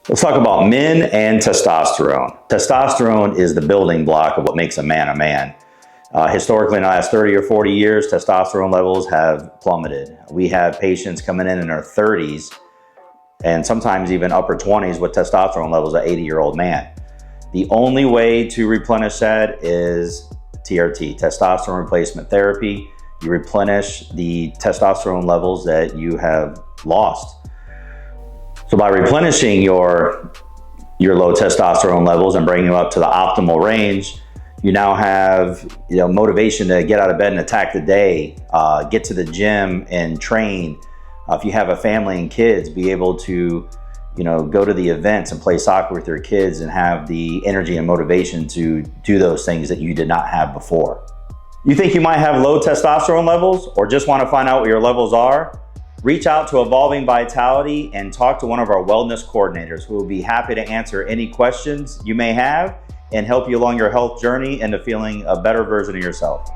Let's talk about men and testosterone. Testosterone is the building block of what makes a man a man. Historically, in the last 30 or 40 years, testosterone levels have plummeted. We have patients coming in their 30s and sometimes even upper 20s with testosterone levels of an 80-year-old man. The only way to replenish that is TRT, testosterone replacement therapy. You replenish the testosterone levels that you have lost. So by replenishing your low testosterone levels and bringing them up to the optimal range, you now have motivation to get out of bed and attack the day, get to the gym and train. If you have a family and kids, be able to go to the events and play soccer with your kids and have the energy and motivation to do those things that you did not have before. You think you might have low testosterone levels or just want to find out what your levels are? Reach out to Evolving Vitality and talk to one of our wellness coordinators who will be happy to answer any questions you may have and help you along your health journey into feeling a better version of yourself.